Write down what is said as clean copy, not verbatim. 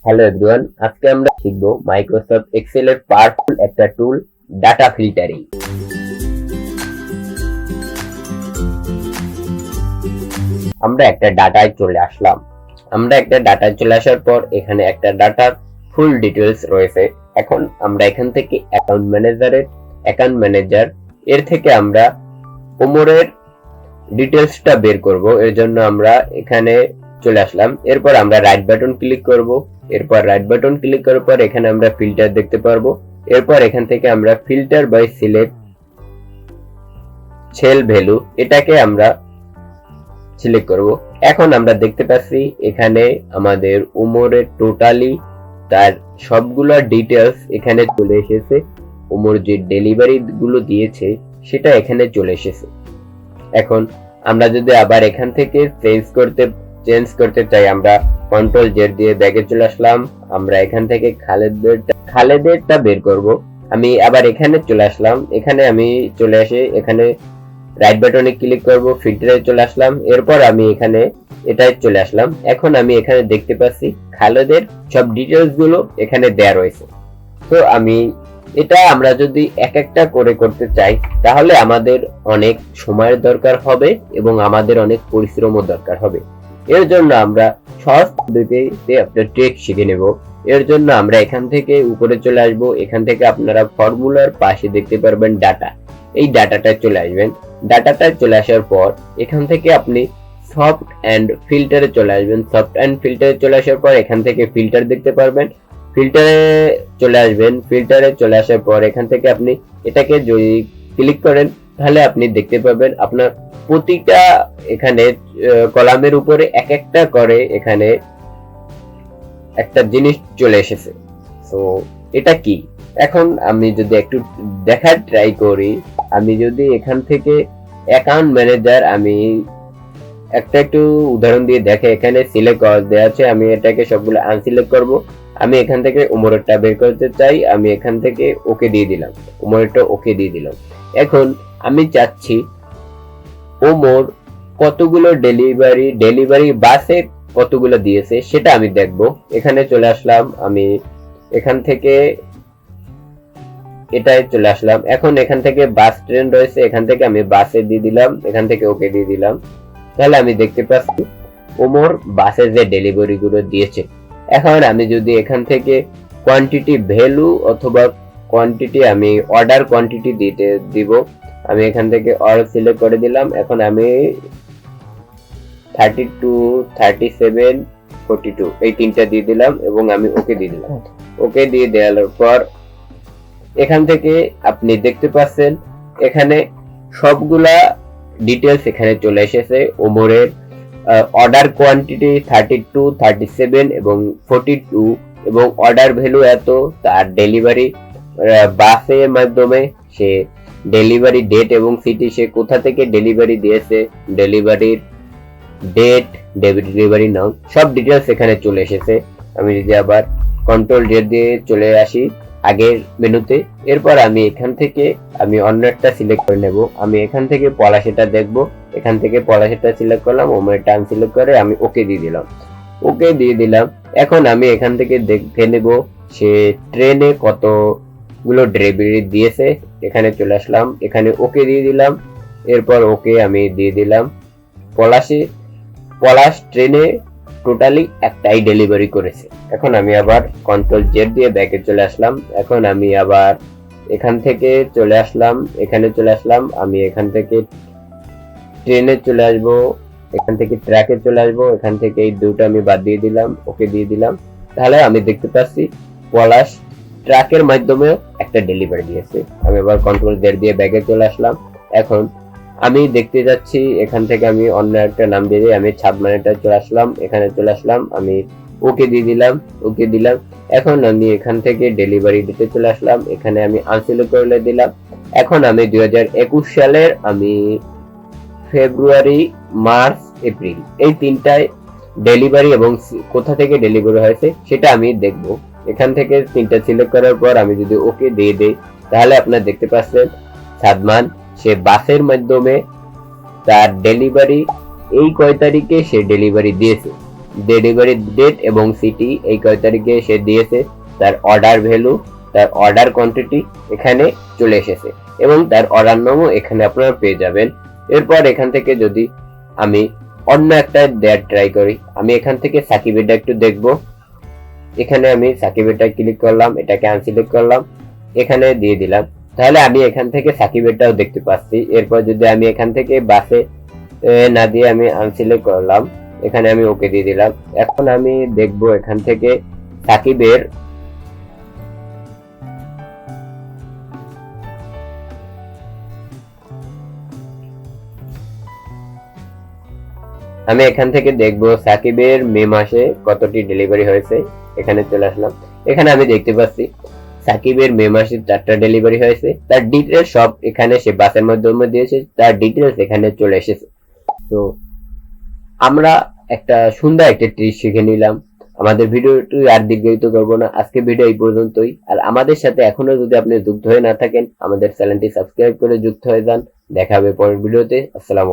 Hello everyone, আজকে আমরা শিখব মাইক্রোসফট এক্সেল এর পাওয়ারফুল একটা টুল ডাটা ফিল্টারিং। আমরা একটা ডাটায় চলে আসলাম। আসার পর এখানে একটা ডাটার ফুল ডিটেইলস রয়েছে। এখন আমরা এখান থেকে অ্যাকাউন্ট ম্যানেজার এর থেকে আমরা ওমরের ডিটেইলসটা বের করব। এর জন্য আমরা এখানে চলে আসলাম। এরপর আমরা রাইট বাটন ক্লিক করব। করার পর এখানে আমরা ফিল্টার দেখতে পারবো। এরপর এখান থেকে আমরা filter by select cell value এটাকে আমরা সিলেক্ট করব। এখন আমরা দেখতে পাচ্ছি এখানে আমাদের ওমরের টোটালি তার সবগুলো ডিটেইলস এখানে চলে এসেছে। ওমর যে ডেলিভারি গুলো দিয়েছে সেটা এখানে চলে এসেছে। এখন আমরা যদি আবার এখান থেকে চেঞ্জ করতে চাই, আমরা কন্ট্রোল জেড দিয়ে ব্যাকে চলে আসলাম। আমরা এখান থেকে খালেদেরটা বের করব। আমি আবার এখানে চলে আসলাম। এখানে আমি চলে আসে এখানে রাইট বাটনে ক্লিক করব, ফিল্টারে চলে আসলাম। এরপর আমি এখানে এটাই চলে আসলাম। এখন আমি এখানে দেখতে পাচ্ছি খালেদের সব ডিটেইলস গুলো এখানে দেয়া রয়েছে। তো এটা আমরা যদি এক একটা করে করতে চাই তাহলে আমাদের অনেক সময়ের দরকার হবে এবং আমাদের অনেক পরিশ্রমও দরকার হবে। এর জন্য আমরা সহজ পদ্ধতিতে একটা ট্রিক শিখে নেব। এর জন্য আমরা এখান থেকে উপরে চলে আসব। এখান থেকে আপনারা ফর্মুলার পাশে দেখতে পারবেন ডাটা। এই ডাটাটা চলে আসবেন। ডাটাটা চলে আসার পর এখান থেকে আপনি সফট এন্ড ফিল্টারে চলে আসবেন। চলে আসার পর এখান থেকে ফিল্টার দেখতে পারবেন। ফিল্টারে চলে আসার পর এখান থেকে আপনি এটাকে যদি ক্লিক করেন তাহলে আপনি দেখতে পাবেন আপনার প্রতিটা এখানে কলামের উপরে এক একটা করে এখানে একটা জিনিস চলে এসেছে। তো এটা কি? এখন আমি যদি একটু দেখার ট্রাই করি, আমি যদি এখান থেকে অ্যাকাউন্ট ম্যানেজার আমি একটু উদাহরণ দিয়ে দেখে, এখানে সিলেক্ট দেওয়া আছে। আমি এটাকে সবগুলো আনসিলেক্ট করব। আমি এখান থেকে ওমরেরটা বের করতে চাই। আমি এখান থেকে ওকে দিয়ে দিলাম। ওমরেরটা ওকে দিয়ে দিলাম। এখন আমি চাচ্ছি ওমর কতগুলো ডেলিভারি বাসে কতগুলো দিয়েছে সেটা আমি দেখব। এখানে চলে আসলাম। আমি এখান থেকে এটাই চলে আসলাম। এখন এখান থেকে বাস ট্রেন রয়েছে, এখান থেকে আমি বাসে দিয়ে দিলাম। এখান থেকে ওকে দিয়ে দিলাম। তাহলে আমি দেখতে পাচ্ছি ওমর বাসে যে ডেলিভারি গুলো দিয়েছে। এখন আমি যদি এখান থেকে কোয়ান্টিটি ভ্যালু অথবা কোয়ান্টিটি আমি অর্ডার কোয়ান্টিটি দিব। আমি এখান থেকে অর্ডার সিলেক্ট করে দিলাম। এখন আমি 32, 37, 42 এই তিনটা দিয়ে দিলাম এবং আমি ওকে দিয়ে দিলাম। ওকে দিয়ে দেওয়ার পর এখান থেকে আপনি দেখতে পাচ্ছেন এখানে সবগুলা ডিটেইলস এখানে চলে এসেছে। ওমরের অর্ডার কোয়ান্টিটি 32, 37 এবং 42 এবং অর্ডার ভ্যালু এত। তার ডেলিভারি বাসের মাধ্যমে সে ডেলিভারি ডেট এবং সিটি, সে কোথা থেকে ডেলিভারি দিয়েছে, ডেলিভারির ডেট, ডেলিভারি নাম, সব ডিটেইলস এখানে চলে এসেছে। আমি যদি আবার কন্ট্রোল জেড দিয়ে চলে আসি আগের মেনুতে, এরপর আমি এখান থেকে আমি অন্য একটা সিলেক্ট করে নেব। আমি এখান থেকে পলাশিটা দেখব। এখান থেকে পলাশিটা সিলেক্ট করলাম, ওমরেরটা আনসিলেক্ট করে আমি ওকে দিয়ে দিলাম। এখন আমি এখান থেকে দেখে নেব সে ট্রেনে কতগুলো ডেলিভারি দিয়েছে। এখানে চলে আসলাম, এখানে ওকে দিয়ে দিলাম। এরপর ওকে আমি দিয়ে দিলাম। পলাশ ট্রেনে টোটালি একটাই ডেলিভারি করেছে। এখন আমি আবার কন্ট্রোল জেড দিয়ে ব্যাকে চলে আসলাম। এখন আমি আবার এখান থেকে চলে আসলাম, এখানে চলে আসলাম। আমি এখান থেকে ট্রেনে চলে আসবো, এখান থেকে ট্র্যাকে চলে আসবো। এখান থেকে এই দুটো আমি বাদ দিয়ে দিলাম, ওকে দিয়ে দিলাম। তাহলে আমি দেখতে পাচ্ছি পলাশ ট্রাকের মাধ্যমে একটা ডেলিভারি দিয়েছে। আমি আবার কন্ট্রোল জেড দিয়ে ব্যাকে চলে আসলাম। এখন আমি দেখতে যাচ্ছি এখান থেকে আমি অন্য একটা নাম দিয়ে আমি ছাদমানেটা চলে আসলাম। এখানে চলে আসলাম, আমি ওকে দিয়ে দিলাম। এখন আমি এখান থেকে ডেলিভারি দিতে চলে আসলাম। এখানে আমি আনসিলেক্ট করে দিলাম। এখন আমি 2021 সালের আমি ফেব্রুয়ারি, মার্চ, এপ্রিল এই তিনটায় ডেলিভারি এবং কোথা থেকে ডেলিভারি হয়েছে সেটা আমি দেখব। এখান থেকে তিনটা সিলেক্ট করার পর আমি যদি ওকে দিয়ে দেই তাহলে আপনারা দেখতে পাচ্ছেন সাদমান সে বাসের মাধ্যমে তার ডেলিভারি এই কয় তারিখে সে ডেলিভারি দিয়েছে। ডেলিভারি ডেট এবং সিটি এই কয় তারিখে সে দিয়েছে, তার অর্ডার ভ্যালু, তার অর্ডার কোয়ান্টিটি এখানে চলে এসেছে এবং তার অর্ডার নামও এখানে আপনারা পেয়ে যাবেন। এরপর এখান থেকে যদি আমি অন্য একটা দেয়ার ট্রাই করি, আমি এখান থেকে সাকিবেরটা একটু দেখব। এখানে আমি সাকিবেরটা ক্লিক করলাম, এটাকে আনসিলেক্ট করলাম, এখানে দিয়ে দিলাম, তাহলে আমি এখান থেকে সাকিবেরটাও দেখতে পাচ্ছি। এরপর যদি আমি এখান থেকে বাসে না দিয়ে আমি আনসিলেক্ট করলাম, এখানে আমি ওকে দিয়ে দিলাম। এখন আমি দেখব এখান থেকে সাকিবের আমি এখান থেকে দেখব সাকিবের মে মাসে কতটি ডেলিভারি হয়েছে। এখানে চলে আসলাম, এখানে আমি দেখতে পাচ্ছি সাকিবের মে মাসে 4টা ডেলিভারি হয়েছে। তার ডিটেলস সব এখানে সে বাসের মাধ্যমে দিয়েছে, তার ডিটেলস এখানে চলে এসেছে। তো আমরা একটা সুন্দর একটা ট্রিক শিখে নিলাম। আমাদের ভিডিওটি আর দীর্ঘায়িত করব না, আজকে ভিডিও এই পর্যন্তই। আর আমাদের সাথে এখনো যদি আপনি যুক্ত হয়ে না থাকেন, আমাদের চ্যানেলটি সাবস্ক্রাইব করে যুক্ত হয়ে যান। দেখা হবে পরের ভিডিওতে। আসসালামু আলাইকুম।